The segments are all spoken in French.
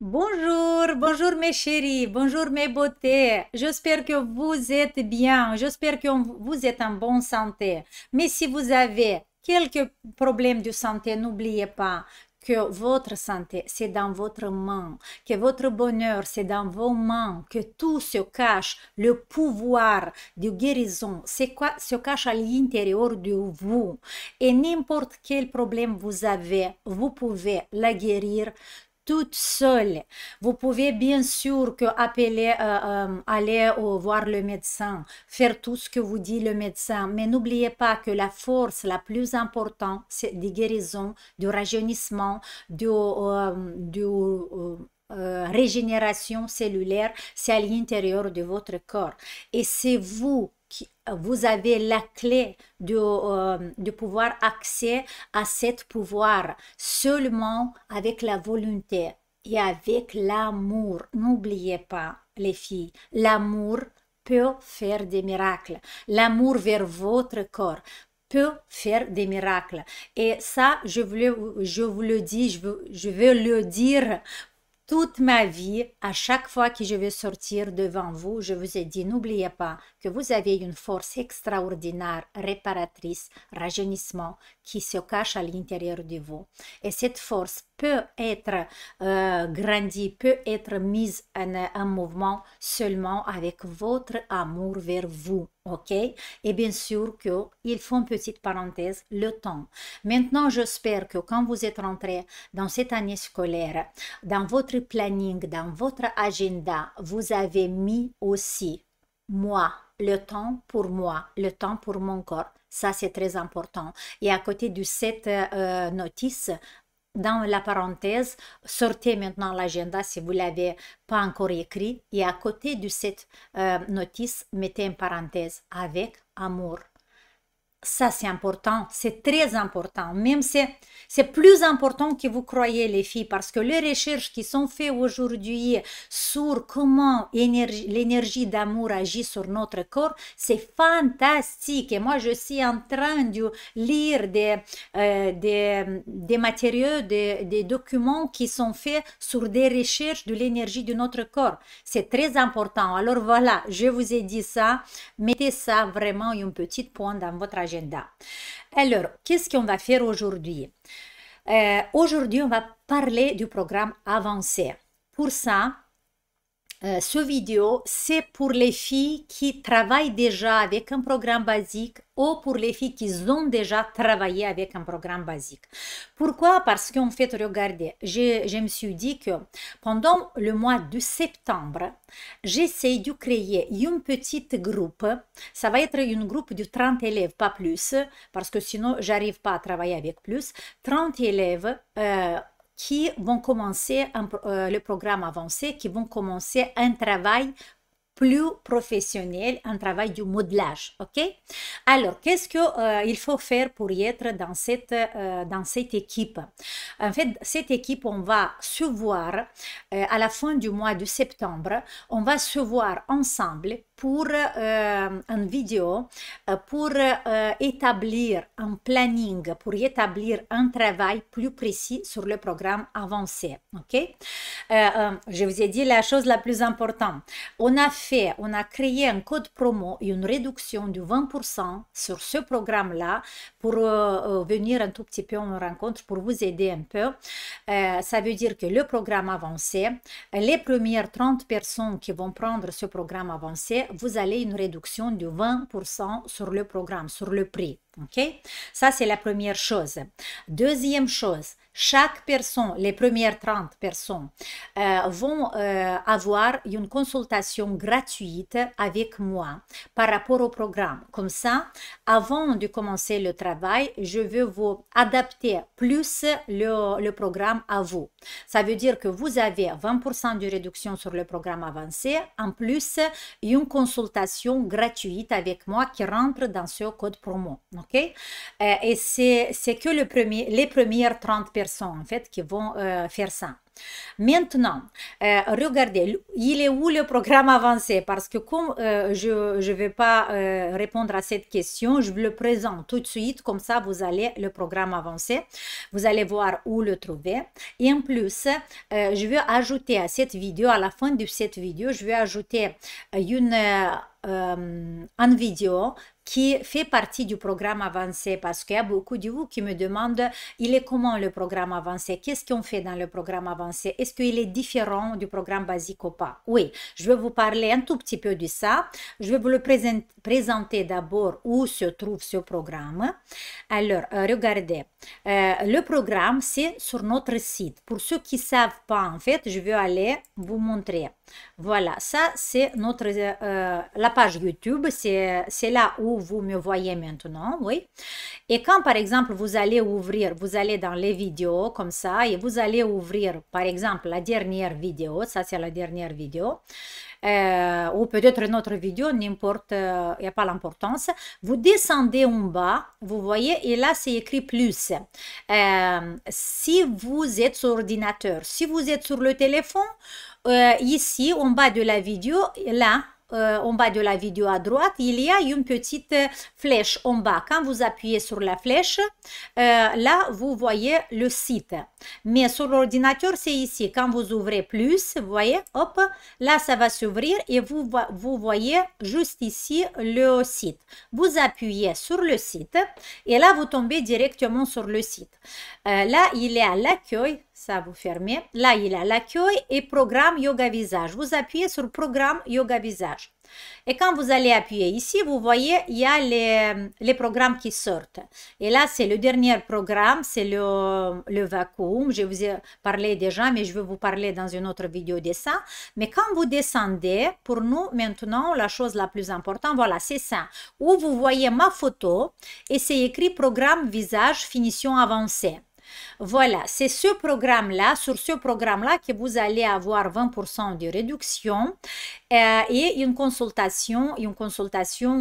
Bonjour, bonjour mes chéris, bonjour mes beautés. J'espère que vous êtes bien, j'espère que vous êtes en bonne santé. Mais si vous avez quelques problèmes de santé, n'oubliez pas que votre santé, c'est dans votre main, que votre bonheur, c'est dans vos mains, que tout se cache, le pouvoir de guérison se cache à l'intérieur de vous. Et n'importe quel problème vous avez, vous pouvez la guérir toute seule. Vous pouvez bien sûr que aller voir le médecin, faire tout ce que vous dit le médecin, mais n'oubliez pas que la force la plus importante, c'est de guérison, du rajeunissement, régénération cellulaire, c'est à l'intérieur de votre corps. Et c'est vous avez la clé de pouvoir accéder à cet pouvoir seulement avec la volonté et avec l'amour. N'oubliez pas, les filles, l'amour peut faire des miracles. L'amour vers votre corps peut faire des miracles. Et ça, je vous le dis, je veux le dire toute ma vie, à chaque fois que je vais sortir devant vous, je vous ai dit, n'oubliez pas que vous avez une force extraordinaire, réparatrice, rajeunissement, qui se cache à l'intérieur de vous. Et cette force peut être grandie, peut être mise en mouvement seulement avec votre amour vers vous. OK? Et bien sûr qu'il faut une petite parenthèse, le temps. Maintenant, j'espère que quand vous êtes rentré dans cette année scolaire, dans votre planning, dans votre agenda, vous avez mis aussi moi, le temps pour moi, le temps pour mon corps. Ça, c'est très important. Et à côté de cette notice, dans la parenthèse, sortez maintenant l'agenda si vous ne l'avez pas encore écrit. Et à côté de cette notice, mettez une parenthèse avec amour. Ça, c'est important, c'est très important. Même c'est plus important que vous croyez, les filles, parce que les recherches qui sont faites aujourd'hui sur comment l'énergie d'amour agit sur notre corps, c'est fantastique. Et moi, je suis en train de lire des matériaux, des documents qui sont faits sur des recherches de l'énergie de notre corps. C'est très important. Alors voilà, je vous ai dit ça. Mettez ça vraiment un petit point dans votre agenda. Alors, qu'est-ce qu'on va faire aujourd'hui? Aujourd'hui, on va parler du programme avancé. Pour ça, ce vidéo, c'est pour les filles qui travaillent déjà avec un programme basique ou pour les filles qui ont déjà travaillé avec un programme basique. Pourquoi? Parce qu'en fait, regardez, je me suis dit que pendant le mois de septembre, j'essaie de créer une petite groupe. Ça va être une groupe de 30 élèves, pas plus, parce que sinon, j'arrive pas à travailler avec plus. 30 élèves qui vont commencer le programme avancé, qui vont commencer un travail plus professionnel, un travail du modelage, ok? Alors, qu'est-ce qu'il faut faire pour y être dans cette équipe? En fait, cette équipe, on va se voir à la fin du mois de septembre, on va se voir ensemble pour une vidéo, pour établir un planning, pour établir un travail plus précis sur le programme avancé, ok? Je vous ai dit la chose la plus importante. On a créé un code promo et une réduction de 20% sur ce programme-là pour venir un tout petit peu en rencontre, pour vous aider un peu. Ça veut dire que le programme avancé, les premières 30 personnes qui vont prendre ce programme avancé, vous allez une réduction de 20% sur le programme, sur le prix. OK? Ça, c'est la première chose. Deuxième chose, chaque personne, les premières 30 personnes, vont avoir une consultation gratuite avec moi par rapport au programme. Comme ça, avant de commencer le travail, je veux vous adapter plus le programme à vous. Ça veut dire que vous avez 20% de réduction sur le programme avancé, en plus, une consultation gratuite avec moi qui rentre dans ce code promo. ok? Et c'est que les premières 30 personnes, en fait, qui vont faire ça. Maintenant, regardez, il est où le programme avancé? Parce que comme je ne vais pas répondre à cette question, je vous le présente tout de suite, comme ça vous allez le programme avancé, vous allez voir où le trouver. Et en plus, je vais ajouter à cette vidéo, à la fin de cette vidéo, je vais ajouter une vidéo qui fait partie du programme avancé parce qu'il y a beaucoup de vous qui me demandent il est comment le programme avancé, qu'est-ce qu'on fait dans le programme avancé, est-ce qu'il est différent du programme basique ou pas? Oui, je vais vous parler un tout petit peu de ça. Je vais vous le présenter d'abord où se trouve ce programme. Alors, regardez, le programme c'est sur notre site. Pour ceux qui ne savent pas, en fait, je vais aller vous montrer. Voilà, ça c'est la page YouTube, c'est là où vous me voyez maintenant, oui. Et quand par exemple vous allez dans les vidéos comme ça et vous allez ouvrir par exemple la dernière vidéo, ça c'est la dernière vidéo, ou peut-être une autre vidéo, n'importe, il n'y a pas l'importance. Vous descendez en bas, vous voyez, et là c'est écrit plus. Si vous êtes sur ordinateur, si vous êtes sur le téléphone, ici en bas de la vidéo, là, en bas de la vidéo à droite, il y a une petite flèche en bas. Quand vous appuyez sur la flèche, là, vous voyez le site. Mais sur l'ordinateur, c'est ici. Quand vous ouvrez plus, vous voyez, hop, là, ça va s'ouvrir et vous voyez juste ici le site. Vous appuyez sur le site et là, vous tombez directement sur le site. Là, il est à l'accueil. Ça, vous fermez. Là, il a l'accueil et programme Yoga Visage. Vous appuyez sur programme Yoga Visage. Et quand vous allez appuyer ici, vous voyez, il y a les programmes qui sortent. Et là, c'est le dernier programme, c'est le vacuum. Je vous ai parlé déjà, mais je vais vous parler dans une autre vidéo de ça. Mais quand vous descendez, pour nous, maintenant, la chose la plus importante, voilà, c'est ça. Où vous voyez ma photo et c'est écrit programme Visage Finition Avancée. Voilà, c'est ce programme-là, sur ce programme-là que vous allez avoir 20% de réduction et une consultation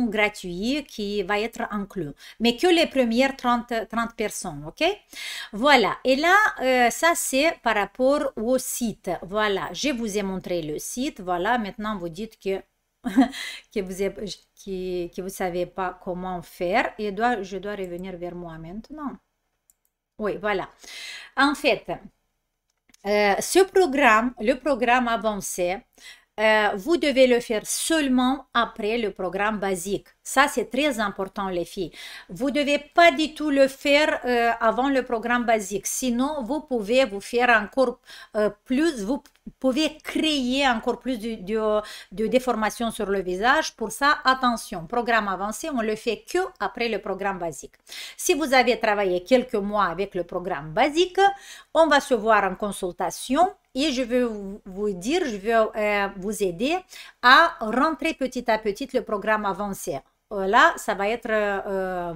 gratuite qui va être inclue. Mais que les premières 30 personnes, ok? Voilà, et là, ça c'est par rapport au site. Voilà, je vous ai montré le site. Voilà, maintenant vous dites que que vous savez pas comment faire et je dois revenir vers moi maintenant. Oui, voilà. En fait, le programme avancé, vous devez le faire seulement après le programme basique. Ça, c'est très important, les filles. Vous ne devez pas du tout le faire avant le programme basique. Sinon, vous pouvez vous faire encore plus, vous pouvez créer encore plus de déformations sur le visage. Pour ça, attention, programme avancé, on le fait que après le programme basique. Si vous avez travaillé quelques mois avec le programme basique, on va se voir en consultation et je vais vous dire, je vais vous aider à rentrer petit à petit le programme avancé. Là, ça va être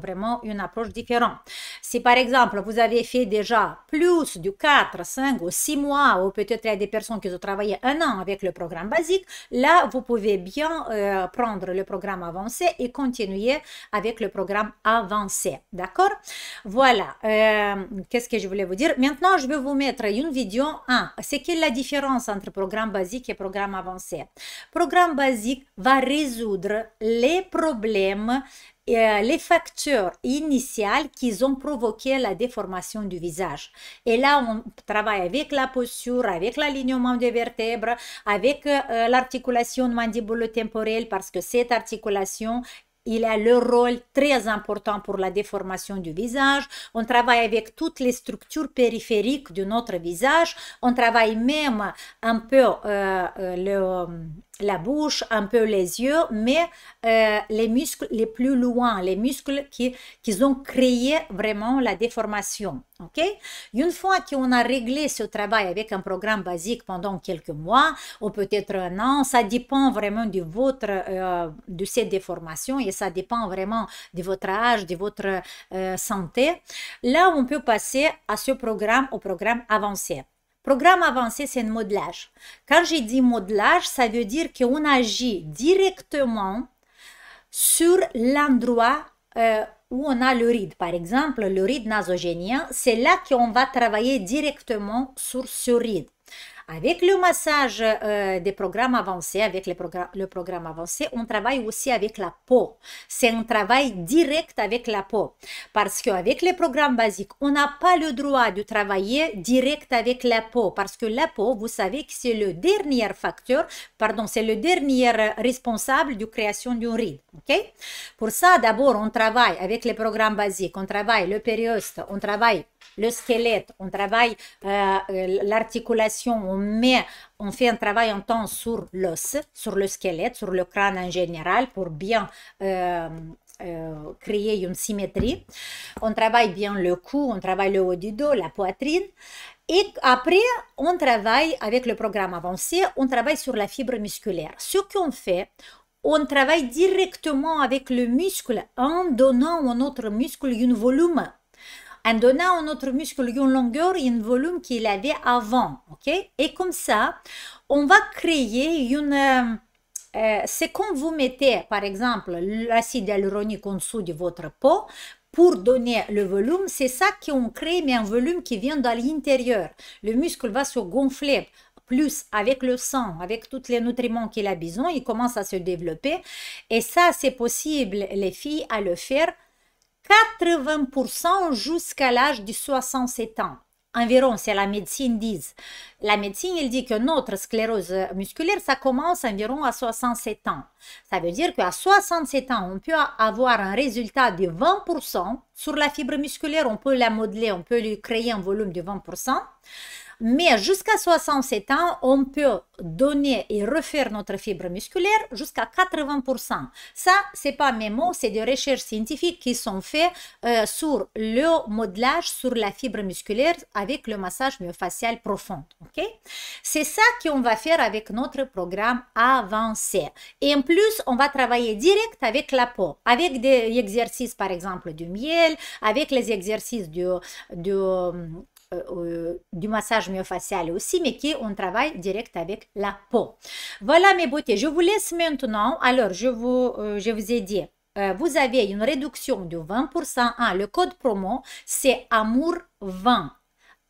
vraiment une approche différente. Si par exemple, vous avez fait déjà plus de 4, 5 ou 6 mois, ou peut-être il y a des personnes qui ont travaillé 1 an avec le programme basique, là, vous pouvez bien prendre le programme avancé et continuer avec le programme avancé. D'accord? Voilà. Qu'est-ce que je voulais vous dire? Maintenant, je vais vous mettre une vidéo. C'est quelle la différence entre programme basique et programme avancé? Programme basique va résoudre les problèmes, les facteurs initiaux qui ont provoqué la déformation du visage. Et là, on travaille avec la posture, avec l'alignement des vertèbres, avec l'articulation mandibulo-temporelle parce que cette articulation, il a le rôle très important pour la déformation du visage. On travaille avec toutes les structures périphériques de notre visage. On travaille même un peu la bouche, un peu les yeux, mais les muscles les plus loin, les muscles qui ont créé vraiment la déformation. Ok? Une fois qu'on a réglé ce travail avec un programme basique pendant quelques mois, ou peut-être 1 an, ça dépend vraiment de cette déformation et ça dépend vraiment de votre âge, de votre santé. Là, on peut passer à ce programme, au programme avancé. Programme avancé, c'est un modelage. Quand j'ai dit modelage, ça veut dire qu'on agit directement sur l'endroit où on a le ride. Par exemple, le ride nasogénien, c'est là qu'on va travailler directement sur ce ride. Avec le massage des programmes avancés, avec le programme avancé, on travaille aussi avec la peau. C'est un travail direct avec la peau. Parce qu'avec les programmes basiques, on n'a pas le droit de travailler direct avec la peau. Parce que la peau, vous savez que c'est le dernier facteur, pardon, c'est le dernier responsable de création d'une ride. Okay? Pour ça, d'abord, on travaille avec les programmes basiques, on travaille le périosté, on travaille le squelette, on travaille l'articulation, on fait un travail intense sur l'os, sur le squelette, sur le crâne en général pour bien créer une symétrie. On travaille bien le cou, on travaille le haut du dos, la poitrine. Et après, on travaille avec le programme avancé, on travaille sur la fibre musculaire. Ce qu'on fait, on travaille directement avec le muscle en donnant à notre muscle un volume. En donnant à notre muscle une longueur et un volume qu'il avait avant. Okay? Et comme ça, on va créer une... c'est quand vous mettez, par exemple, l'acide hyaluronique en dessous de votre peau, pour donner le volume, c'est ça qu'on crée, mais un volume qui vient de l'intérieur. Le muscle va se gonfler. Plus avec le sang, avec tous les nutriments qu'il a besoin, il commence à se développer. Et ça, c'est possible, les filles, à le faire 80% jusqu'à l'âge de 67 ans. Environ, c'est la médecine dit. La médecine, elle dit que notre sclérose musculaire, ça commence environ à 67 ans. Ça veut dire qu'à 67 ans, on peut avoir un résultat de 20% sur la fibre musculaire. On peut la modeler, on peut lui créer un volume de 20%. Mais jusqu'à 67 ans, on peut donner et refaire notre fibre musculaire jusqu'à 80%. Ça, c'est pas mes mots, c'est des recherches scientifiques qui sont faites sur le modelage sur la fibre musculaire avec le massage myofascial profond. Okay? C'est ça qu'on va faire avec notre programme avancé. Et en plus, on va travailler direct avec la peau, avec des exercices, par exemple, du miel, avec les exercices du massage myofascial aussi, mais qui on travaille direct avec la peau. Voilà mes beautés, je vous laisse maintenant. Alors, je vous ai dit, vous avez une réduction de 20%. Le code promo, c'est Amour 20.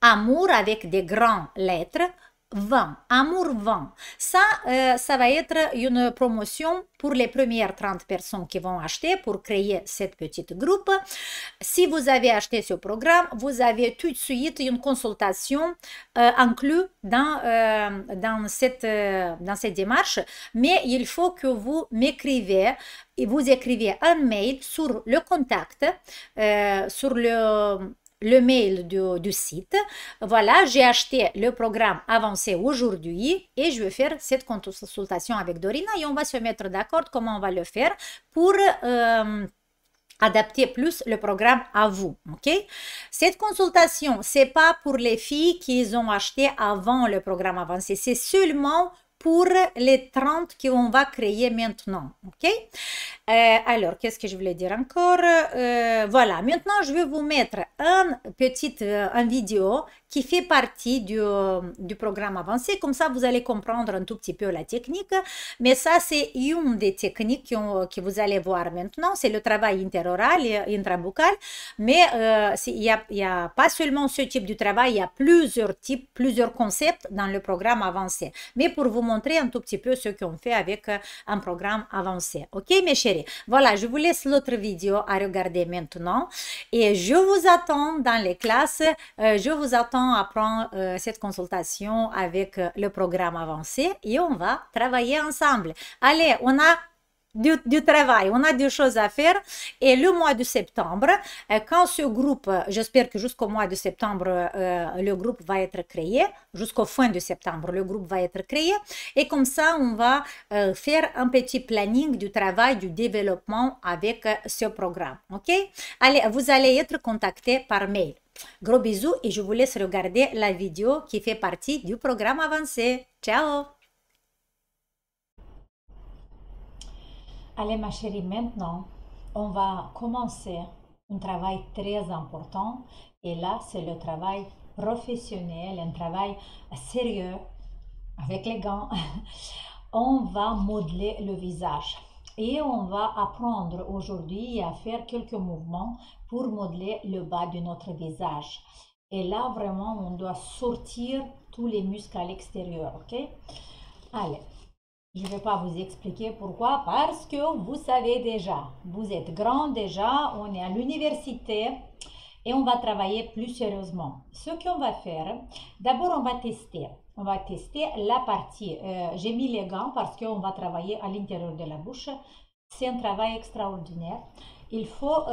Amour avec des grandes lettres. 20, Amour 20. Ça va être une promotion pour les premières 30 personnes qui vont acheter pour créer cette petite groupe. Si vous avez acheté ce programme, vous avez tout de suite une consultation inclue dans cette démarche, mais il faut que vous m'écrivez et vous écrivez un mail sur le contact, sur le mail du site. Voilà, j'ai acheté le programme avancé aujourd'hui et je vais faire cette consultation avec Dorina et on va se mettre d'accord comment on va le faire pour adapter plus le programme à vous. Ok? Cette consultation, c'est pas pour les filles qui ont acheté avant le programme avancé, c'est seulement pour les 30 qu'on va créer maintenant. Ok? Alors, qu'est-ce que je voulais dire encore? Voilà, maintenant je vais vous mettre un vidéo qui fait partie du programme avancé. Comme ça, vous allez comprendre un tout petit peu la technique. Mais ça, c'est une des techniques que vous allez voir maintenant. C'est le travail interoral et intrabuccal. Mais il y a pas seulement ce type de travail, il y a plusieurs types, plusieurs concepts dans le programme avancé. Mais pour vous montrer un tout petit peu ce qu'on fait avec un programme avancé. Ok, mes chéris? Voilà, je vous laisse l'autre vidéo à regarder maintenant. Et je vous attends dans les classes. Je vous attends à prendre cette consultation avec le programme avancé et on va travailler ensemble. Allez, on a du travail, on a des choses à faire et le mois de septembre, quand ce groupe, j'espère que jusqu'au mois de septembre, le groupe va être créé, jusqu'au fin de septembre, le groupe va être créé et comme ça, on va faire un petit planning du travail, du développement avec ce programme, ok? Allez, vous allez être contacté par mail. Gros bisous et je vous laisse regarder la vidéo qui fait partie du programme avancé. Ciao! Allez ma chérie, maintenant, on va commencer un travail très important. Et là, c'est le travail professionnel, un travail sérieux avec les gants. On va modeler le visage. Et on va apprendre aujourd'hui à faire quelques mouvements pour modeler le bas de notre visage. Et là, vraiment, on doit sortir tous les muscles à l'extérieur, ok? Allez, je ne vais pas vous expliquer pourquoi, parce que vous savez déjà, vous êtes grand déjà, on est à l'université et on va travailler plus sérieusement. Ce qu'on va faire, d'abord on va tester. On va tester la partie. J'ai mis les gants parce qu'on va travailler à l'intérieur de la bouche. C'est un travail extraordinaire. Il faut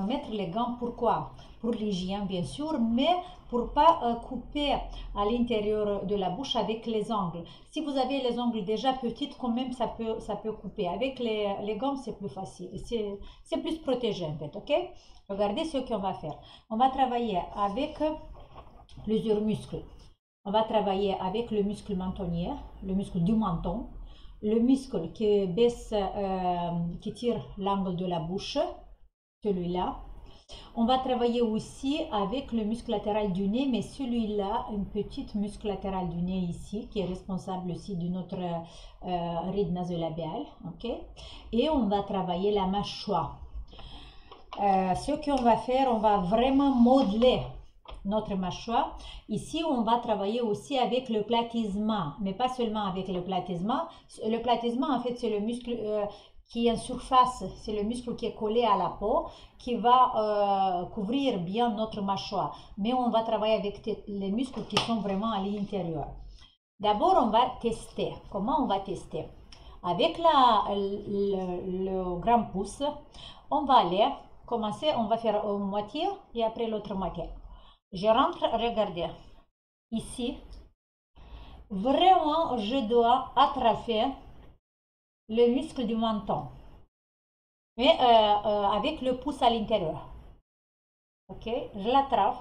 mettre les gants. Pourquoi? Pour l'hygiène, bien sûr, mais pour ne pas couper à l'intérieur de la bouche avec les ongles. Si vous avez les ongles déjà petites, quand même, ça peut couper. Avec les gants, c'est plus facile. C'est plus protégé, en fait, ok? Regardez ce qu'on va faire. On va travailler avec plusieurs muscles. On va travailler avec le muscle mentonnier, le muscle du menton, le muscle qui baisse, qui tire l'angle de la bouche, celui-là. On va travailler aussi avec le muscle latéral du nez, mais celui-là, une petite muscle latéral du nez ici, qui est responsable aussi de notre ride nasolabiale, ok? Et on va travailler la mâchoire. Ce qu'on va faire, on va vraiment modeler notre mâchoire. Ici, on va travailler aussi avec le platysma, mais pas seulement avec le platysma. Le platysma, en fait, c'est le muscle qui est en surface, c'est le muscle qui est collé à la peau, qui va couvrir bien notre mâchoire. Mais on va travailler avec les muscles qui sont vraiment à l'intérieur. D'abord, on va tester. Comment on va tester? Avec le grand pouce, on va aller commencer, on va faire une moitié et après l'autre moitié. Je rentre, regardez, ici, vraiment, je dois attraper le muscle du menton, mais avec le pouce à l'intérieur. Ok, je l'attrape.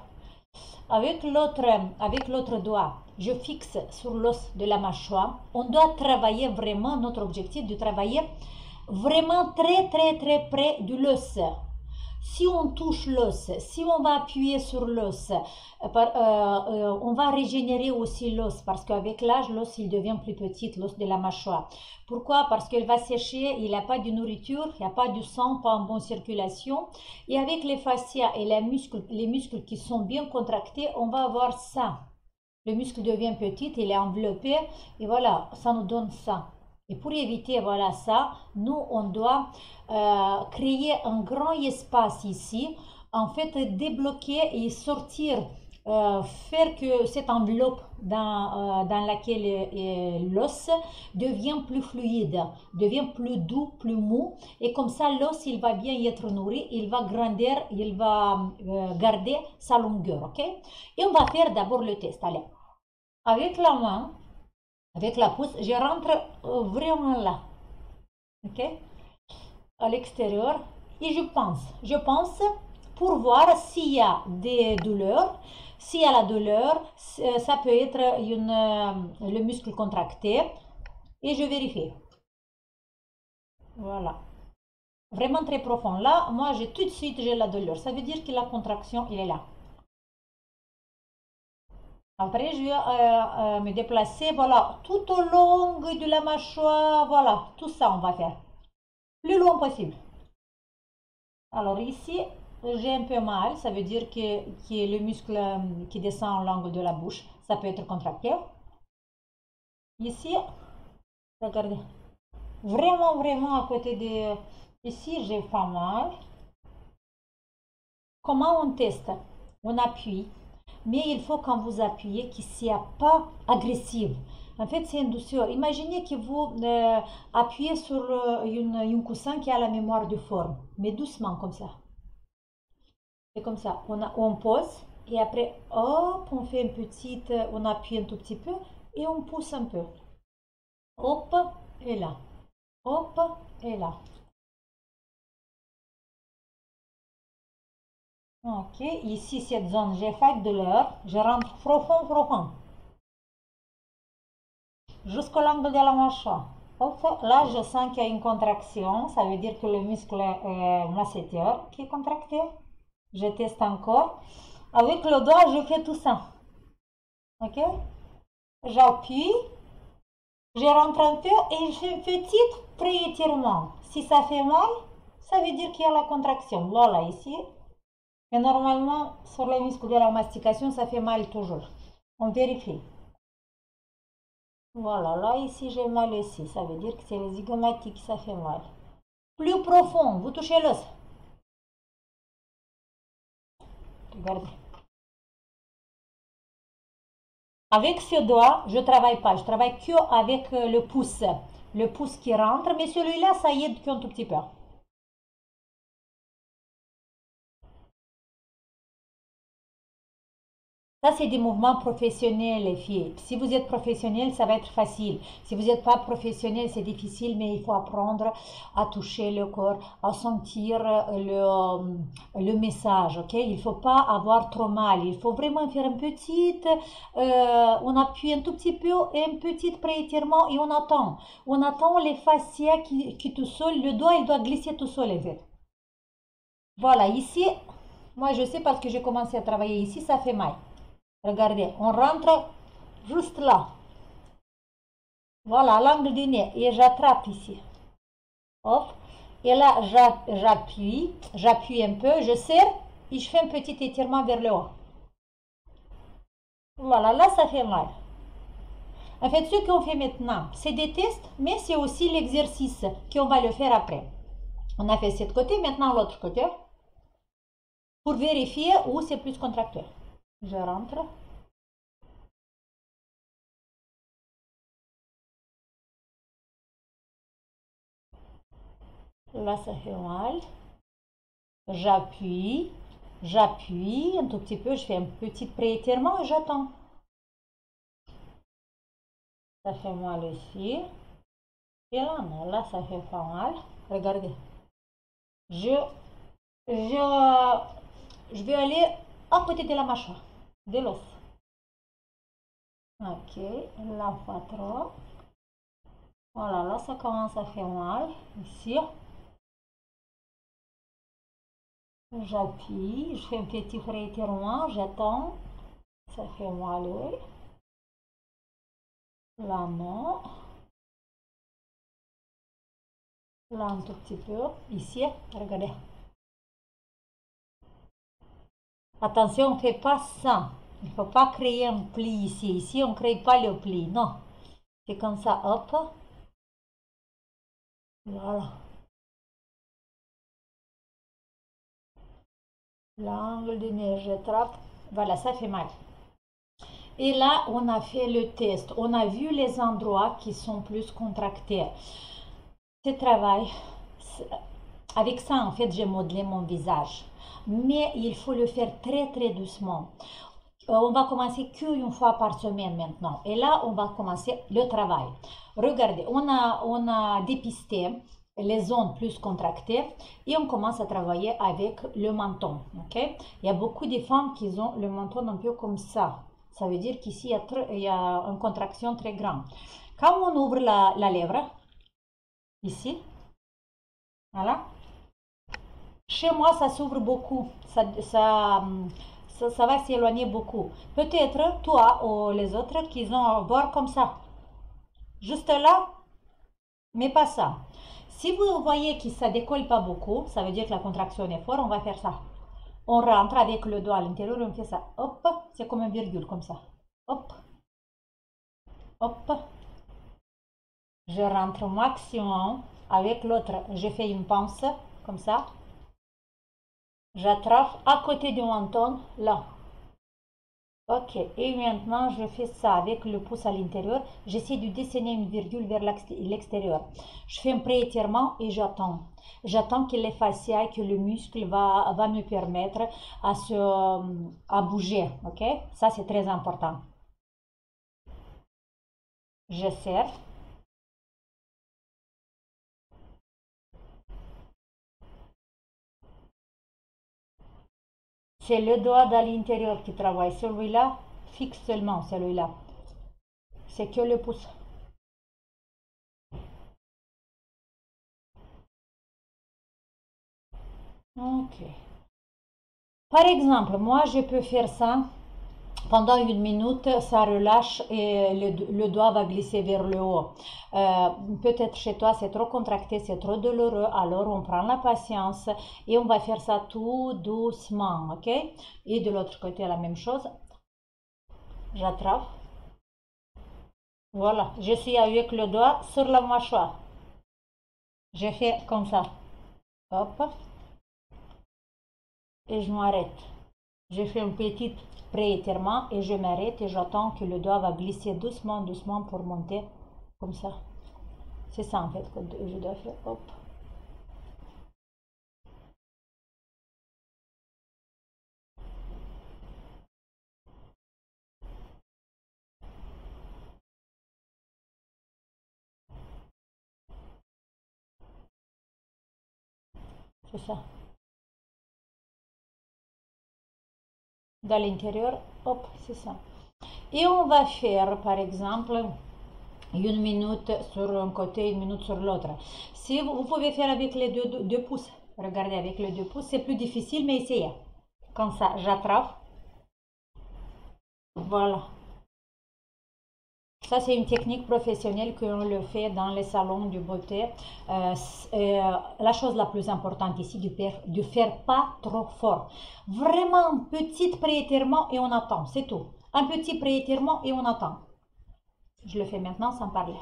Avec l'autre doigt, je fixe sur l'os de la mâchoire. On doit travailler vraiment, notre objectif de travailler vraiment très près de l'os. Si on touche l'os, si on va appuyer sur l'os, on va régénérer aussi l'os parce qu'avec l'âge, l'os il devient plus petit, l'os de la mâchoire. Pourquoi? Parce qu'il va sécher, il n'a pas de nourriture, il n'y a pas de sang, pas en bonne circulation. Et avec les fascias et les muscles qui sont bien contractés, on va avoir ça. Le muscle devient petit, il est enveloppé et voilà, ça nous donne ça. Et pour éviter voilà ça, nous on doit créer un grand espace ici, en fait débloquer et sortir, faire que cette enveloppe dans laquelle l'os devient plus fluide, devient plus doux, plus mou, et comme ça l'os il va bien être nourri, il va grandir, il va garder sa longueur, ok? Et on va faire d'abord le test, allez, avec la main. Avec la pouce, je rentre vraiment là, ok, à l'extérieur, et je pense pour voir s'il y a des douleurs. S'il y a la douleur, ça peut être le muscle contracté, et je vérifie. Voilà, vraiment très profond. Là, moi, tout de suite, j'ai la douleur. Ça veut dire que la contraction, il est là. Après, je vais me déplacer, voilà, tout au long de la mâchoire, voilà, tout ça on va faire, plus loin possible. Alors ici, j'ai un peu mal, ça veut dire que le muscle qui descend l'angle de la bouche, ça peut être contracté. Ici, regardez, vraiment à côté de... Ici, j'ai pas mal. Comment on teste? On appuie. Mais il faut quand vous appuyez qu'il ne soit pas agressif. En fait, c'est une douceur. Imaginez que vous appuyez sur une coussin qui a la mémoire de forme, mais doucement comme ça. C'est comme ça. On pose et après, hop, on fait une petite, on appuie un tout petit peu et on pousse un peu. Hop, et là. Hop, et là. Ok, ici cette zone, j'ai pas de douleur, je rentre profond, jusqu'au l'angle de la mâchoire. Hop, là je sens qu'il y a une contraction, ça veut dire que le muscle masséteur qui est contracté. Je teste encore. Avec le doigt, je fais tout ça. Ok, j'appuie, Je rentre un peu et je fais un petit pré-étirement. Si ça fait mal, ça veut dire qu'il y a la contraction. Voilà, ici. Mais normalement, sur les muscles de la mastication, ça fait mal toujours. On vérifie. Voilà, là, ici, j'ai mal ici. Ça veut dire que c'est les zygomatiques, ça fait mal. Plus profond, vous touchez l'os. Regardez. Avec ce doigt, je ne travaille pas. Je travaille que avec le pouce. Le pouce qui rentre, mais celui-là, ça y aide qu'un tout petit peu. Ça, c'est des mouvements professionnels, les filles. Si vous êtes professionnel, ça va être facile. Si vous n'êtes pas professionnel, c'est difficile, mais il faut apprendre à toucher le corps, à sentir le message, ok? Il ne faut pas avoir trop mal. Il faut vraiment faire une petite, on appuie un tout petit peu, un petit pré-étirement et on attend. On attend les fascias qui tout seul, le doigt, il doit glisser tout seul, en fait. Voilà, ici, moi je sais parce que j'ai commencé à travailler ici, ça fait mal. Regardez, on rentre juste là. Voilà, à l'angle du nez. Et j'attrape ici. Hop. Et là, j'appuie un peu, je serre et je fais un petit étirement vers le haut. Voilà, là, ça fait mal. En fait, ce qu'on fait maintenant, c'est des tests, mais c'est aussi l'exercice qu'on va le faire après. On a fait cet côté, maintenant l'autre côté, pour vérifier où c'est plus contracté. Je rentre. Là, ça fait mal. J'appuie, j'appuie un tout petit peu, je fais un petit pré-étirement et j'attends. Ça fait mal ici. Et là, non, là, ça fait pas mal. Regardez. Je, je, je vais aller à côté de la mâchoire, de l'os. Ok, là, pas trop. Voilà, là, ça commence à faire mal. Ici, j'appuie, je fais un petit pré-étirement, j'attends. Ça fait mal, oui. Là, non. Là, un tout petit peu. Ici, regardez. Attention, on ne fait pas ça. Il ne faut pas créer un pli ici. Ici, on ne crée pas le pli. Non. C'est comme ça, hop. Voilà. L'angle du nez, je trappe. Voilà, ça fait mal. Et là, on a fait le test. On a vu les endroits qui sont plus contractés. Ce travail, avec ça, en fait, j'ai modelé mon visage. Mais il faut le faire très, très doucement. On va commencer qu'une fois par semaine maintenant. Et là, on va commencer le travail. Regardez, on a dépisté les zones plus contractées et on commence à travailler avec le menton. Ok? Il y a beaucoup de femmes qui ont le menton un peu comme ça. Ça veut dire qu'ici, il y a une contraction très grande. Quand on ouvre la lèvre, ici, voilà, chez moi, ça s'ouvre beaucoup. Ça va s'éloigner beaucoup. Peut-être toi ou les autres qui vont voir comme ça. Juste là, mais pas ça. Si vous voyez que ça décolle pas beaucoup, ça veut dire que la contraction est forte, on va faire ça. On rentre avec le doigt à l'intérieur, on fait ça. Hop, c'est comme une virgule, comme ça. Hop, hop. Je rentre au maximum. Avec l'autre, je fais une pince, comme ça. J'attrape à côté du menton, là. Ok, et maintenant je fais ça avec le pouce à l'intérieur. J'essaie de dessiner une virgule vers l'extérieur. Je fais un pré-étirement et j'attends. J'attends que les fascias, que le muscle va me permettre à bouger. Ok, ça c'est très important. Je serre. C'est le doigt à l'intérieur qui travaille. Celui-là, fixe seulement celui-là. C'est que le pouce. Ok. Par exemple, moi je peux faire ça Pendant 1 minute, ça relâche et le doigt va glisser vers le haut. Peut-être chez toi, c'est trop contracté, c'est trop douloureux. Alors, on prend la patience et on va faire ça tout doucement, ok? Et de l'autre côté, la même chose. J'attrape. Voilà, je suis avec le doigt sur la mâchoire. Je fais comme ça. Hop, et je m'arrête. Je fais un petit pré-étirement et je m'arrête et j'attends que le doigt va glisser doucement, doucement pour monter comme ça. C'est ça en fait que je dois faire. Hop. C'est ça. Dans l'intérieur, hop, c'est ça. Et on va faire par exemple 1 minute sur un côté, 1 minute sur l'autre. Si vous pouvez faire avec les deux pouces, regardez avec les 2 pouces, c'est plus difficile, mais essayez. Comme ça, j'attrape. Voilà. Ça, c'est une technique professionnelle qu'on le fait dans les salons de beauté. La chose la plus importante ici, de faire pas trop fort. Vraiment un petit pré-étirement et on attend, c'est tout. Un petit pré-étirement et on attend. Je le fais maintenant sans parler.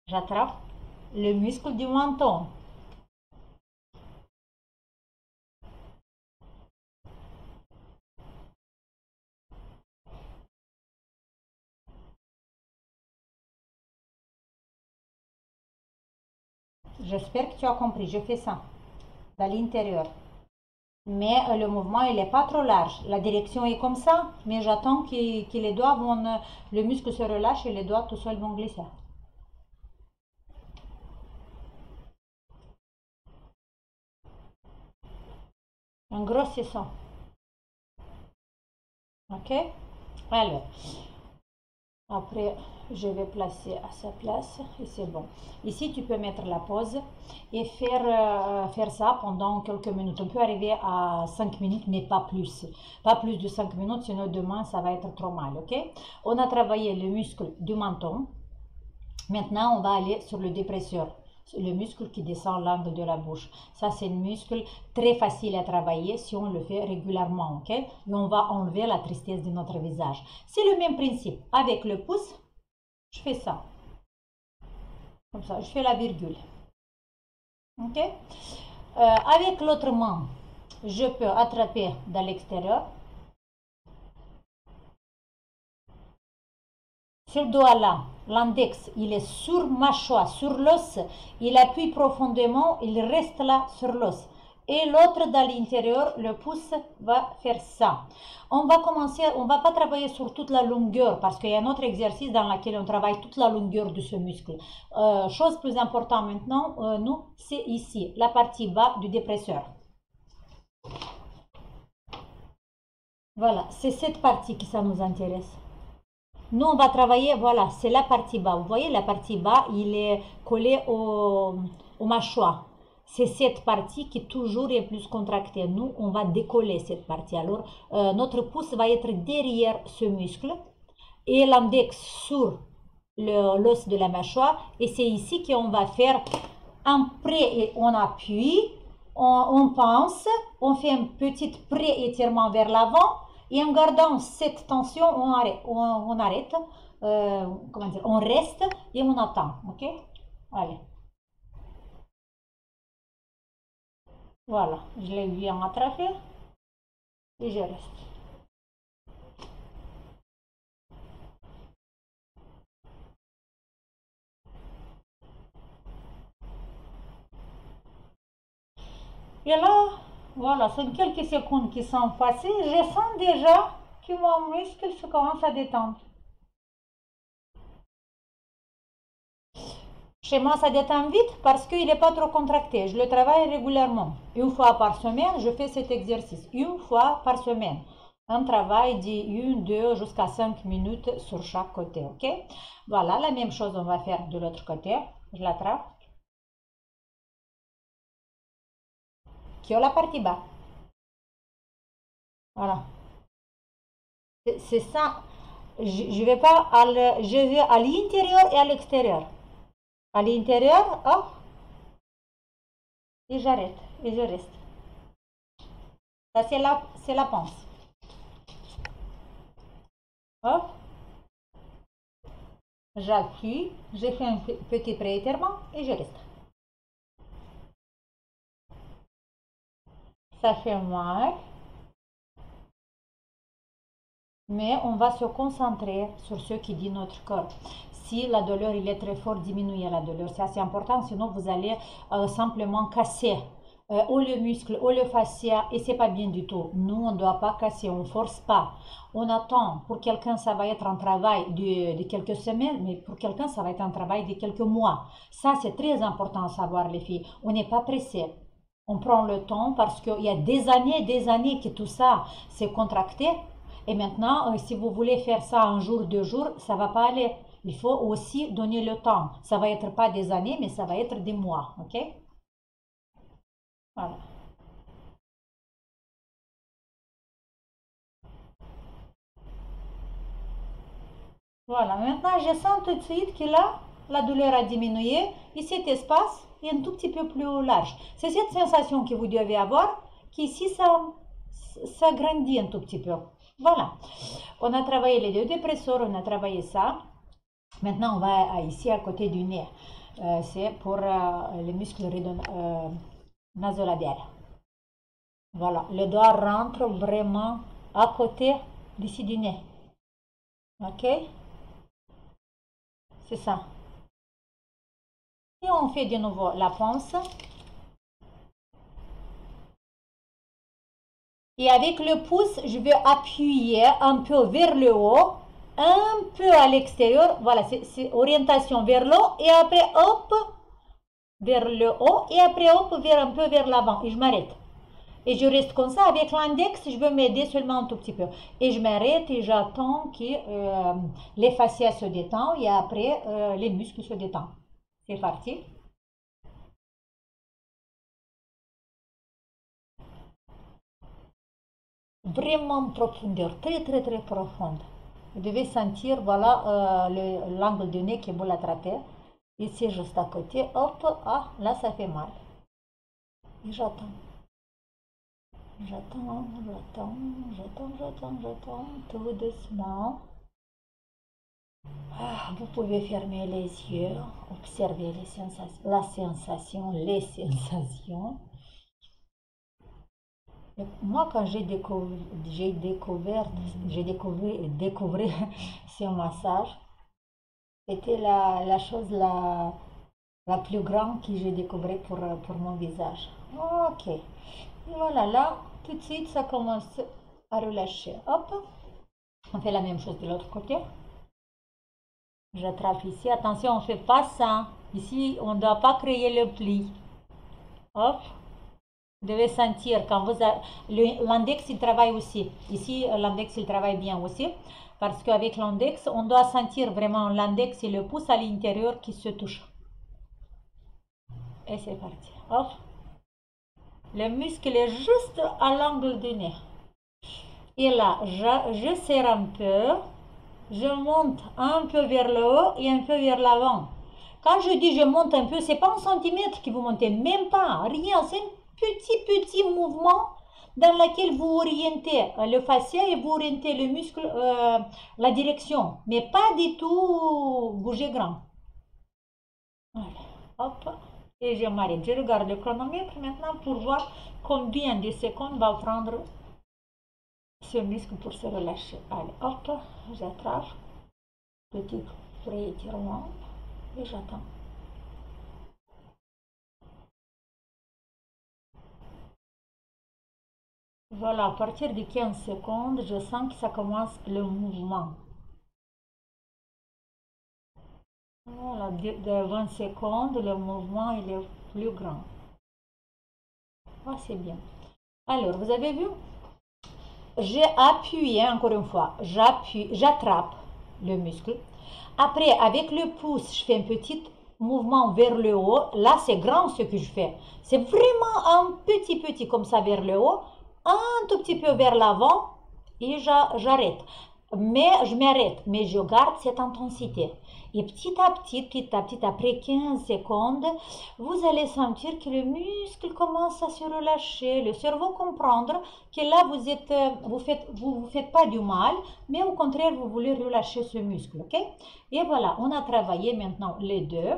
J'attrape le muscle du menton. J'espère que tu as compris. Je fais ça dans l'intérieur. Mais le mouvement, il n'est pas trop large. La direction est comme ça, mais j'attends que les doigts vont, le muscle se relâche et les doigts tout seuls vont glisser. Un grossissant. Ok? Alors, après, je vais placer à sa place et c'est bon. Ici, tu peux mettre la pause et faire ça pendant quelques minutes. On peut arriver à 5 minutes, mais pas plus. Pas plus de 5 minutes, sinon demain, ça va être trop mal. Ok? On a travaillé le muscle du menton. Maintenant, on va aller sur le dépresseur, le muscle qui descend l'angle de la bouche. Ça, c'est un muscle très facile à travailler si on le fait régulièrement, ok? Et on va enlever la tristesse de notre visage. C'est le même principe. Avec le pouce, je fais ça. Comme ça, je fais la virgule. Ok? Avec l'autre main, je peux attraper dans l'extérieur. Ce doigt-là, l'index, il est sur mâchoire, sur l'os, il appuie profondément, il reste là sur l'os. Et l'autre dans l'intérieur, le pouce va faire ça. On va commencer, on va pas travailler sur toute la longueur parce qu'il y a un autre exercice dans lequel on travaille toute la longueur de ce muscle. Chose plus importante maintenant, nous, c'est ici, la partie bas du dépresseur. Voilà, c'est cette partie qui ça nous intéresse. Nous, on va travailler, voilà, c'est la partie bas. Vous voyez, la partie bas, il est collé au mâchoire. C'est cette partie qui toujours est plus contractée. Nous, on va décoller cette partie. Alors, notre pouce va être derrière ce muscle et l'index sur l'os de la mâchoire. Et c'est ici qu'on va faire un pré et on appuie, on pense, on fait un petit pré-étirement vers l'avant et en gardant cette tension, on arrête, comment dire, on reste et on attend, ok? Allez, voilà, je l'ai bien attrapé et je reste. Et là, voilà, c'est quelques secondes qui sont passées, je sens déjà que mon muscle se commence à détendre. Chez moi, ça détend vite parce qu'il n'est pas trop contracté. Je le travaille régulièrement. 1 fois par semaine, je fais cet exercice. 1 fois par semaine. Un travail de 1, 2 jusqu'à 5 minutes sur chaque côté. Ok? Voilà, la même chose, on va faire de l'autre côté. Je l'attrape. Qui est la partie bas. Voilà. C'est ça. Je vais pas je vais à l'intérieur et à l'extérieur. À l'intérieur, hop, et j'arrête, et je reste. Ça, c'est la pince. Hop, j'appuie, j'ai fait un petit pré-étirement et je reste. Ça fait mal, mais on va se concentrer sur ce qui dit notre corps. Si la douleur il est très fort, diminuez la douleur. C'est assez important, sinon vous allez simplement casser ou le muscle ou le fascia et c'est pas bien du tout. Nous, on ne doit pas casser, on ne force pas. On attend. Pour quelqu'un, ça va être un travail de quelques semaines, mais pour quelqu'un, ça va être un travail de quelques mois. Ça, c'est très important à savoir, les filles. On n'est pas pressé. On prend le temps parce qu'il y a des années que tout ça s'est contracté. Et maintenant, si vous voulez faire ça un jour, 2 jours, ça va pas aller. Il faut aussi donner le temps. Ça va être pas des années, mais ça va être des mois. OK? Voilà. Voilà. Maintenant, je sens tout de suite que là, la douleur a diminué et cet espace est un tout petit peu plus large. C'est cette sensation que vous devez avoir qu'ici, ça grandit un tout petit peu. Voilà. On a travaillé les deux dépresseurs, on a travaillé ça. Maintenant, on va ici à côté du nez. C'est pour les muscles nasolabiales. Voilà, le doigt rentre vraiment à côté d'ici du nez. Ok? C'est ça. Et on fait de nouveau la pince. Et avec le pouce, je vais appuyer un peu vers le haut, un peu à l'extérieur. Voilà, c'est orientation vers le haut et après hop, vers le haut et après hop, un peu vers l'avant. Et je m'arrête. Et je reste comme ça. Avec l'index, je veux m'aider seulement un tout petit peu. Et je m'arrête et j'attends que les fascias se détendent et après les muscles se détendent. C'est parti. Vraiment en profondeur, très très très profonde. Vous devez sentir, voilà, l'angle du nez qui vous l'attrapez. Ici, juste à côté, hop, ah, là, ça fait mal. Et j'attends. J'attends, tout doucement. Ah, vous pouvez fermer les yeux, observer les sensations, les sensations. Moi, quand j'ai découvert ce massage, c'était la chose la plus grande que j'ai découvert pour mon visage. Ok. Et voilà, là, tout de suite, ça commence à relâcher. Hop. On fait la même chose de l'autre côté. J'attrape ici. Attention, on ne fait pas ça. Ici, on ne doit pas créer le pli. Hop. Vous devez sentir quand l'index il travaille aussi. Ici, l'index il travaille bien aussi. Parce qu'avec l'index, on doit sentir vraiment l'index et le pouce à l'intérieur qui se touchent. Et c'est parti. Hop. Le muscle est juste à l'angle du nez. Et là, je serre un peu. Je monte un peu vers le haut et un peu vers l'avant. Quand je dis je monte un peu, c'est pas 1 centimètre que vous montez, même pas, rien. C'est un petit mouvement dans lequel vous orientez le fascia et vous orientez le muscle, la direction. Mais pas du tout bouger grand. Voilà. Hop. Et je m'arrête. Je regarde le chronomètre maintenant pour voir combien de secondes va prendre ce muscle pour se relâcher. Allez, hop, j'attrape. Petit pré-étirement et j'attends. Voilà, à partir de 15 secondes, je sens que ça commence le mouvement. Voilà, de 20 secondes, le mouvement il est plus grand. Ah, c'est bien. Alors, vous avez vu? J'ai appuyé, encore une fois, j'attrape le muscle. Après, avec le pouce, je fais un petit mouvement vers le haut. Là, c'est grand ce que je fais. C'est vraiment un petit comme ça vers le haut. Un tout petit peu vers l'avant. Et j'arrête. mais je m'arrête, mais je garde cette intensité. Et petit à petit, après 15 secondes, vous allez sentir que le muscle commence à se relâcher. Le cerveau comprendre que là, vous faites pas du mal, mais au contraire, vous voulez relâcher ce muscle, ok? Et voilà, on a travaillé maintenant les deux.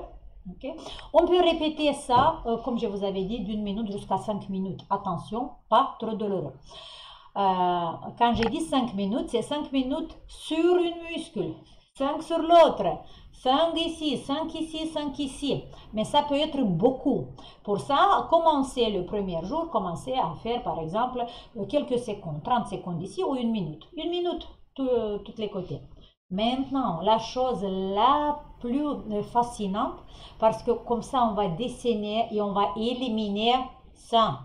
Okay. On peut répéter ça, comme je vous avais dit, d'une minute jusqu'à 5 minutes. Attention, pas trop douloureux. Quand j'ai dit 5 minutes, c'est 5 minutes sur une muscle, 5 sur l'autre, 5 ici, 5 ici, 5 ici. Mais ça peut être beaucoup. Pour ça, commencez le premier jour, commencez à faire par exemple quelques secondes, 30 secondes ici ou une minute. Une minute, tous les côtés. Maintenant, la chose la plus fascinante, parce que comme ça, on va dessiner et on va éliminer ça.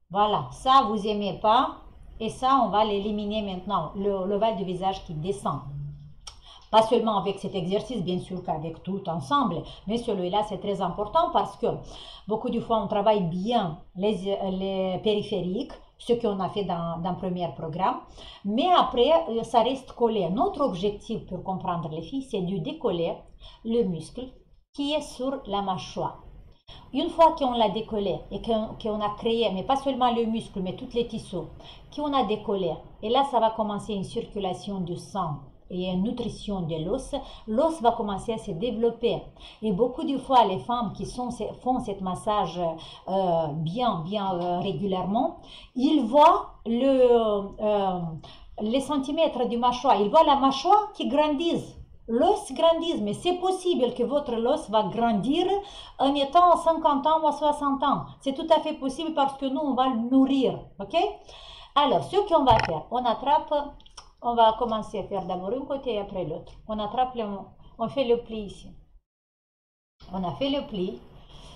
Voilà, ça, vous aimez pas. Et ça, on va l'éliminer maintenant, l'ovale du visage qui descend. Pas seulement avec cet exercice, bien sûr qu'avec tout ensemble, mais celui-là, c'est très important parce que beaucoup de fois, on travaille bien les périphériques, ce qu'on a fait dans le premier programme, mais après, ça reste collé. Notre objectif pour comprendre les filles, c'est de décoller le muscle qui est sur la mâchoire. Une fois qu'on l'a décollé et qu'on a créé, mais pas seulement le muscle, mais tous les tissus, qu'on a décollé, et là, ça va commencer une circulation du sang et une nutrition de l'os, l'os va commencer à se développer. Et beaucoup de fois, les femmes qui font ce massage bien régulièrement, ils voient les centimètres du mâchoire, ils voient la mâchoire qui grandisse. L'os grandit, mais c'est possible que votre os va grandir en étant 50 ans ou 60 ans. C'est tout à fait possible parce que nous, on va le nourrir. Ok? Alors, ce qu'on va faire, on va commencer à faire d'abord un côté et après l'autre. On fait le pli ici. On a fait le pli.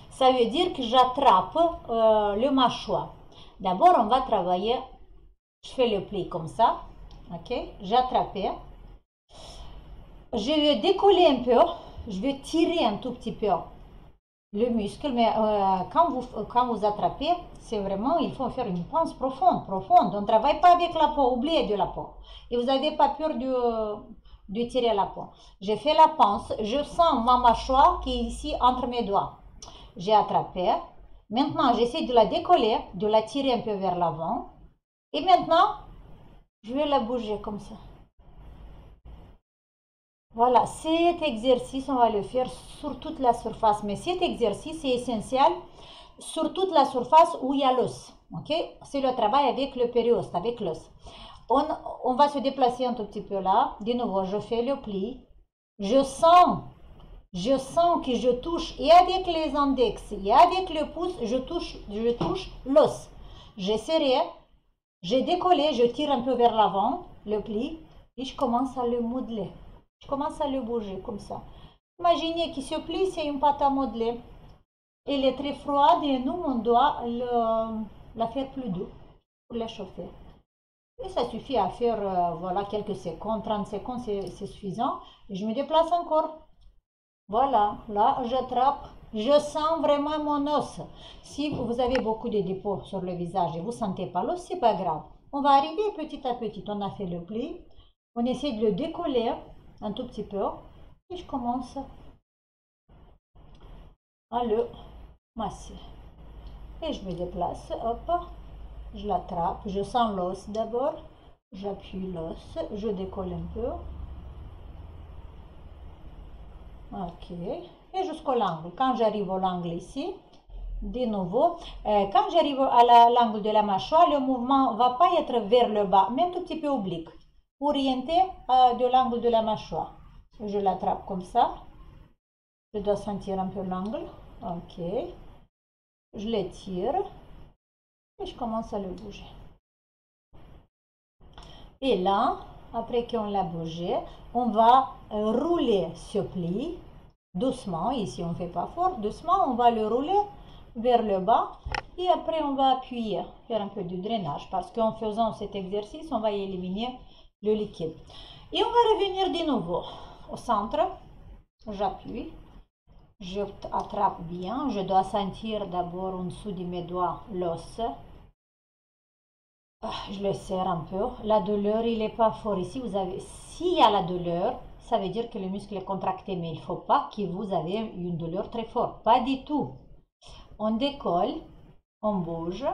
Ça veut dire que j'attrape le mâchoire. D'abord, on va travailler. Je fais le pli comme ça. Ok? J'ai attrapé. Je vais décoller un peu, je vais tirer un tout petit peu le muscle, mais quand vous attrapez, c'est vraiment, il faut faire une pince profonde. On ne travaille pas avec la peau, oubliez de la peau. Et vous n'avez pas peur de tirer la peau. J'ai fait la pince, je sens ma mâchoire qui est ici entre mes doigts. J'ai attrapé. Maintenant, j'essaie de la décoller, de la tirer un peu vers l'avant. Et maintenant, je vais la bouger comme ça. Voilà, cet exercice, on va le faire sur toute la surface. Mais cet exercice est essentiel sur toute la surface où il y a l'os. Ok? C'est le travail avec le périoste, avec l'os. On va se déplacer un tout petit peu là. De nouveau, je fais le pli. Je sens que je touche, et avec les index, et avec le pouce, je touche l'os. J'ai serré, j'ai décollé, je tire un peu vers l'avant, le pli, et je commence à le modeler. Je commence à le bouger comme ça. Imaginez qu'il se plie, c'est une pâte à modeler. Elle est très froide et nous, on doit la faire plus douce pour la chauffer. Et ça suffit à faire voilà, quelques secondes, 30 secondes, c'est suffisant. Et je me déplace encore. Voilà, là, j'attrape. Je sens vraiment mon os. Si vous avez beaucoup de dépôts sur le visage et vous ne sentez pas l'os, c'est pas grave. On va arriver petit à petit. On a fait le pli. On essaie de le décoller un tout petit peu et je commence à le masser et je me déplace, hop, je l'attrape, je sens l'os d'abord, j'appuie l'os, je décolle un peu, ok, et jusqu'au l'angle. Quand j'arrive au l'angle ici, de nouveau, quand j'arrive à l'angle de la mâchoire, le mouvement ne va pas être vers le bas, mais un tout petit peu oblique, orienté de l'angle de la mâchoire. Je l'attrape comme ça. Je dois sentir un peu l'angle. Ok. Je l'étire. Et je commence à le bouger. Et là, après qu'on l'a bougé, on va rouler ce pli doucement. Ici, on ne fait pas fort. Doucement, on va le rouler vers le bas. Et après, on va appuyer, faire un peu de drainage. Parce qu'en faisant cet exercice, on va éliminer le liquide. Et on va revenir de nouveau au centre. J'appuie, je attrape bien, je dois sentir d'abord en dessous de mes doigts l'os. Je le serre un peu. La douleur, il n'est pas fort ici. S'il y a la douleur, ça veut dire que le muscle est contracté, mais il ne faut pas que vous ayez une douleur très forte. Pas du tout. On décolle, on bouge.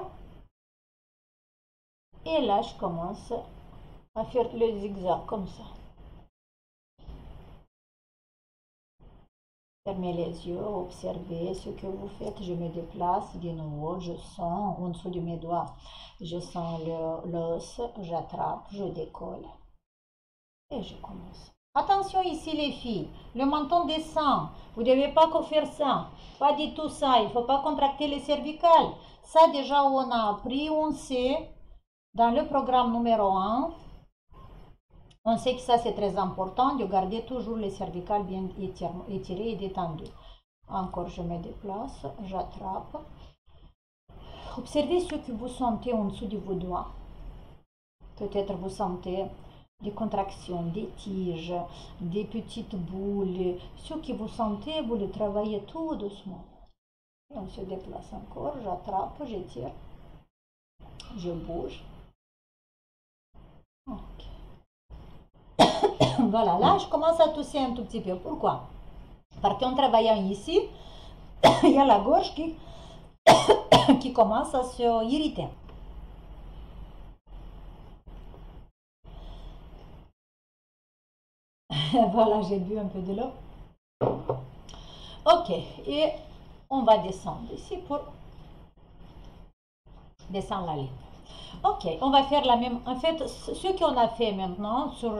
Et là, je commence à faire le zigzag comme ça. Fermez les yeux, observez ce que vous faites. Je me déplace de nouveau, je sens en dessous de mes doigts. Je sens l'os, j'attrape, je décolle. Et je commence. Attention ici les filles, le menton descend. Vous ne devez pas faire ça. Pas du tout ça. Il ne faut pas contracter les cervicales. Ça déjà on a appris, on sait. Dans le programme numéro 1, on sait que ça c'est très important de garder toujours les cervicales bien étirées et détendues. Encore je me déplace, j'attrape. Observez ce que vous sentez en dessous de vos doigts. Peut-être vous sentez des contractions, des tiges, des petites boules. Ce que vous sentez, vous le travaillez tout doucement. Et on se déplace encore, j'attrape, j'étire, je bouge. Ok. Voilà, là je commence à tousser un tout petit peu. Pourquoi? Parce qu'en travaillant ici, il y a la gorge qui commence à se irriter. Voilà, j'ai bu un peu de l'eau. Ok, et on va descendre ici pour descendre la ligne. Ok, on va faire la même. En fait, ce qu'on a fait maintenant sur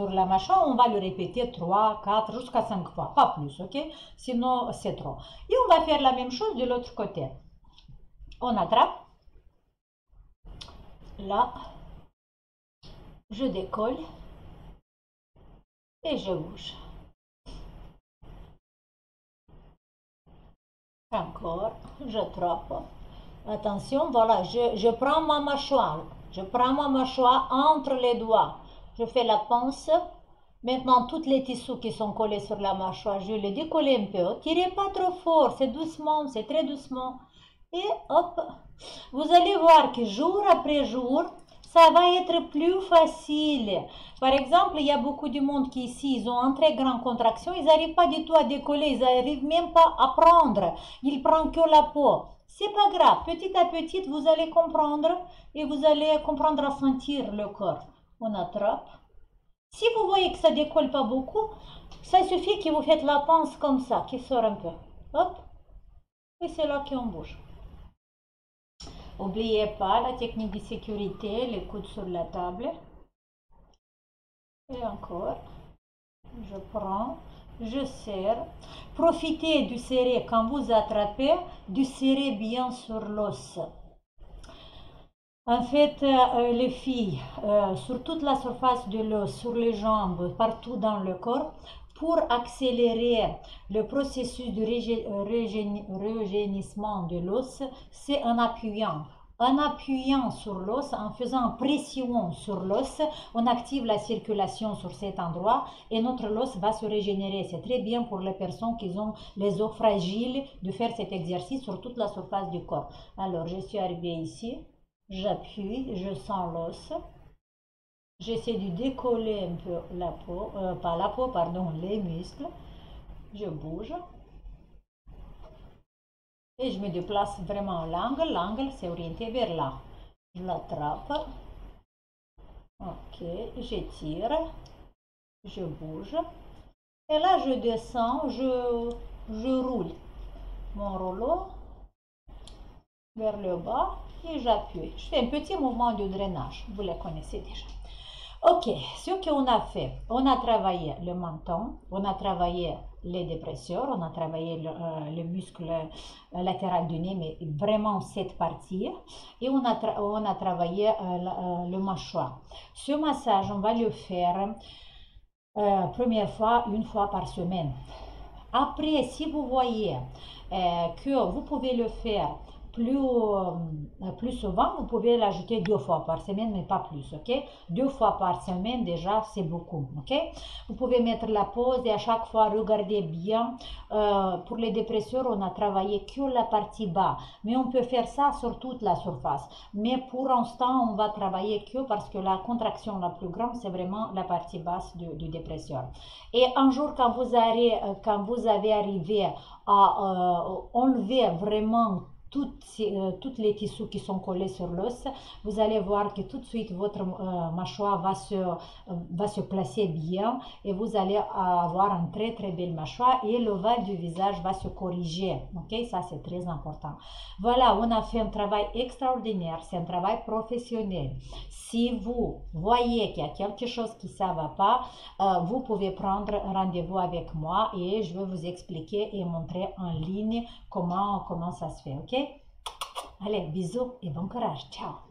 la mâchoire, on va le répéter 3, 4, jusqu'à 5 fois, pas plus, ok? Sinon, c'est trop. Et on va faire la même chose de l'autre côté. On attrape. Là, je décolle et je bouge. Encore, j'attrape. Attention, voilà, je prends ma mâchoire. Je prends ma mâchoire entre les doigts. Je fais la pince. Maintenant, tous les tissus qui sont collés sur la mâchoire, je les décolle un peu. Tirez pas trop fort, c'est doucement, c'est très doucement. Et hop, vous allez voir que jour après jour, ça va être plus facile. Par exemple, il y a beaucoup de monde qui ici, ils ont une très grande contraction, ils n'arrivent pas du tout à décoller, ils n'arrivent même pas à prendre. Ils prennent que la peau. C'est pas grave, petit à petit, vous allez comprendre et vous allez comprendre à sentir le corps. On attrape. Si vous voyez que ça décolle pas beaucoup, ça suffit que vous faites la pince comme ça, qui sort un peu. Hop. Et c'est là qu'on bouge. N'oubliez pas la technique de sécurité, les coudes sur la table. Et encore, je prends, je serre. Profitez du serrer quand vous attrapez, du serrer bien sur l'os. En fait, les filles, sur toute la surface de l'os, sur les jambes, partout dans le corps, pour accélérer le processus de régénissement de l'os, c'est en appuyant. En appuyant sur l'os, en faisant pression sur l'os, on active la circulation sur cet endroit et notre os va se régénérer. C'est très bien pour les personnes qui ont les os fragiles de faire cet exercice sur toute la surface du corps. Alors, je suis arrivée ici. J'appuie, je sens l'os. J'essaie de décoller un peu la peau, pas la peau, pardon, les muscles. Je bouge. Et je me déplace vraiment l'angle. L'angle, c'est orienté vers là. Je l'attrape. Ok, j'étire. Je bouge. Et là, je descends, je roule mon rouleau vers le bas et j'appuie. Je fais un petit mouvement de drainage, vous les connaissez déjà. Ok, ce qu'on a fait, on a travaillé le menton, on a travaillé les dépresseurs, on a travaillé le muscle latéral du nez, mais vraiment cette partie, et on a travaillé le mâchoire. Ce massage, on va le faire première fois, une fois par semaine. Après, si vous voyez que vous pouvez le faire plus souvent, vous pouvez l'ajouter 2 fois par semaine, mais pas plus, ok? 2 fois par semaine, déjà, c'est beaucoup, ok? Vous pouvez mettre la pause et à chaque fois, regardez bien. Pour les dépresseurs, on a travaillé que la partie bas, mais on peut faire ça sur toute la surface. Mais pour l'instant, on va travailler que parce que la contraction la plus grande, c'est vraiment la partie basse du dépresseur. Et un jour, quand vous avez arrivé à enlever vraiment toutes les tissus qui sont collés sur l'os, vous allez voir que tout de suite votre mâchoire va se placer bien et vous allez avoir une très très belle mâchoire et le bas du visage va se corriger. Ok, ça c'est très important. Voilà, on a fait un travail extraordinaire, c'est un travail professionnel. Si vous voyez qu'il y a quelque chose qui ne va pas, vous pouvez prendre rendez-vous avec moi et je vais vous expliquer et montrer en ligne comment ça se fait. Ok? Allez, bisous et bon courage. Ciao!